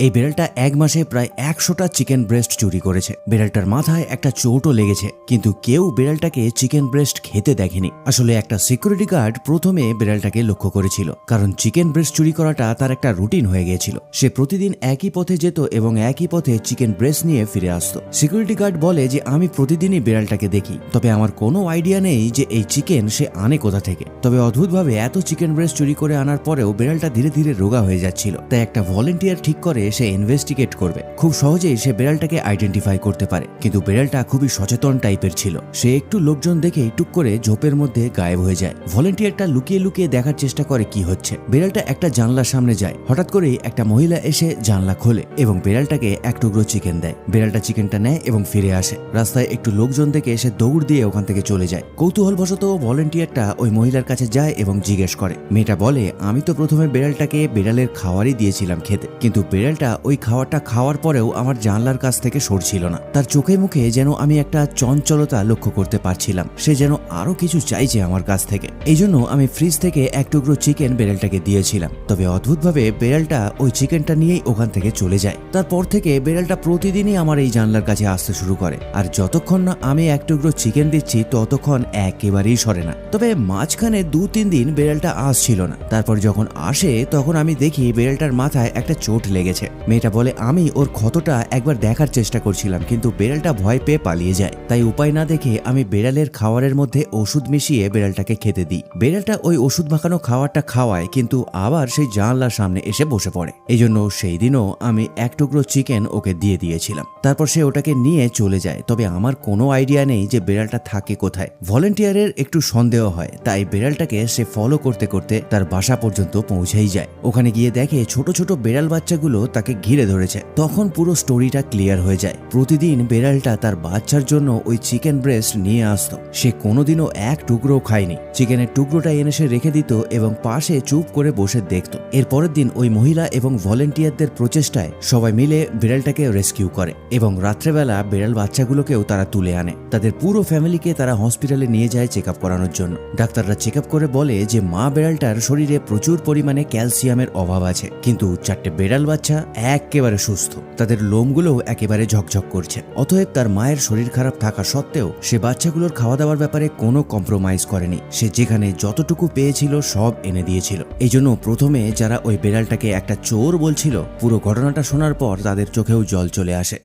এই বিড়ালটা এক মাসে প্রায় 100টা চিকেন ব্রেস্ট চুরি করেছে। বিড়ালটার মাথায় একটা চোটও লেগেছে, কিন্তু কেউ বিড়ালটাকে চিকেন ব্রেস্ট খেতে দেখেনি। আসলে একটা সিকিউরিটি গার্ড প্রথমে বিড়ালটাকে লক্ষ্য করেছিল, কারণ চিকেন ব্রেস্ট চুরি করাটা তার একটা রুটিন হয়ে গিয়েছিল। সে প্রতিদিন একই পথে যেত এবং একই পথে চিকেন ব্রেস্ট নিয়ে ফিরে আসতো। সিকিউরিটি গার্ড বলে যে আমি প্রতিদিনই বিড়ালটাকে দেখি, তবে আমার কোনো আইডিয়া নেই যে এই চিকেন সে আনে কোথা থেকে। তবে অদ্ভুতভাবে এত চিকেন ব্রেস্ট চুরি করে আনার পরেও বিড়ালটা ধীরে ধীরে রোগা হয়ে যাচ্ছিল। তাই একটা ভলেন্টিয়ার ঠিক করে সে ইনভেস্টিগেট করবে। খুব সহজেই সে বিড়ালটাকে আইডেন্টিফাই করতে পারে, কিন্তু বিড়ালটা খুবই সচেতন টাইপের ছিল। সে একটু লোকজন দেখেই টুক করে ঝোপের মধ্যে গায়েব হয়ে যায়। ভলেন্টিয়ারটা লুকিয়ে লুকিয়ে দেখার চেষ্টা করে কি হচ্ছে। বিড়ালটা একটা জানলার সামনে যায়। হঠাৎ করেই একটা মহিলা এসে জানলা খোলে এবং বিড়ালটাকে এক টুকরো চিকেন দেয়। বিড়ালটা চিকেনটা নেয় এবং ফিরে আসে। রাস্তায় একটু লোকজন দেখে এসে দৌড় দিয়ে ওখান থেকে চলে যায়। কৌতূহলবশত ভলেন্টিয়ারটা ওই মহিলার কাছে যায় এবং জিজ্ঞেস করে। মেয়েটা বলে, আমি তো প্রথমে বিড়ালটাকে বিড়ালের খাবারই দিয়েছিলাম খেতে, কিন্তু বিড়ালটা ওই খাবারটা খাওয়ার পরেও আমার জানলার কাছ থেকে সরছিল না। তার চোখে মুখে যেন আমি একটা চঞ্চলতা লক্ষ্য করতে পারছিলাম। সে যেন আরো কিছু চাইছে আমার কাছ থেকে। এই জন্য আমি ফ্রিজ থেকে এক টুকরো চিকেন বিড়ালটাকে দিয়েছিলাম। তবে অদ্ভুতভাবে বিড়ালটা ওই চিকেনটা নিয়েই ওখান থেকে চলে যায়। তারপর থেকে বিড়ালটা প্রতিদিনই আমার এই জানলার কাছে আসতে শুরু করে, আর যতক্ষণ না আমি এক টুকরো চিকেন দিচ্ছি ততক্ষণ একেবারেই সরে না। তবে মাঝখানে 2-3 দিন বিড়ালটা আসছিল না। তারপর যখন আসে তখন আমি দেখি বিড়ালটার মাথায় একটা চোট লেগেছে। মেয়েটা বলে, আমি ওর ক্ষতটা একবার দেখার চেষ্টা করছিলাম, কিন্তু বিড়ালটা ভয় পেয়ে পালিয়ে যায়। তাই উপায় না দেখে আমি বিড়ালের খাবারের মধ্যে ওষুধ মিশিয়ে বিড়ালটাকে খেতে দিই। বিড়ালটা ওই ওষুধ মাখানো খাবারটা খাওয়ায়, কিন্তু আবার সেই জানলার সামনে এসে বসে পড়ে। এই জন্য সেই দিনও আমি এক টুকরো চিকেন ওকে দিয়ে দিয়েছিলাম। তারপর সে ওটাকে নিয়ে চলে যায়। তবে আমার কোনো আইডিয়া নেই যে বিড়ালটা থাকে কোথায়। ভলেন্টিয়ারের একটু সন্দেহ হয়, তাই বিড়ালটাকে সে ফলো করতে করতে তার বাসা পর্যন্ত পৌঁছেই যায়। ওখানে গিয়ে দেখে ছোট ছোট বিড়াল বাচ্চাগুলো তাকে ঘিরে ধরেছে। তখন পুরো স্টোরিটা ক্লিয়ার হয়ে যায়। প্রতিদিন বিড়ালটা তার বাচ্চার জন্য ওই চিকেন ব্রেস্ট নিয়ে আসতো। সে কোনোদিনও এক টুকরো খায়নি। চিকেনের টুকরোটা এনে সে রেখে দিত এবং পাশে চুপ করে বসে দেখত। এর পরের দিন ওই মহিলা এবং ভলেন্টিয়ারদের প্রচেষ্টায় সবাই মিলে বিড়ালটাকে রেস্কিউ করে এবং রাত্রেবেলা বিড়াল বাচ্চাগুলোকেও তারা তুলে আনে। তাদের পুরো ফ্যামিলিকে তারা হসপিটালে নিয়ে যায় চেক আপ করানোর জন্য। ডাক্তাররা চেক আপ করে বলে যে মা বিড়ালটার শরীরে প্রচুর পরিমাণে ক্যালসিয়ামের অভাব আছে, কিন্তু 4টে বিড়াল বাচ্চা একেবারে সুস্থ। তাদের লোমগুলোও একেবারে ঝকঝক করছে। অতএব তার মায়ের শরীর খারাপ থাকা সত্ত্বেও সে বাচ্চাগুলোর খাওয়া দাওয়ার ব্যাপারে কোনো কম্প্রোমাইজ করেনি। সে যেখানে যতটুকু পেয়েছিল সব এনে দিয়েছিল। এই জন্য প্রথমে যারা ওই বিড়ালটাকে একটা চোর বলছিল, পুরো ঘটনাটা শোনার পর তাদের চোখেও জল চলে আসে।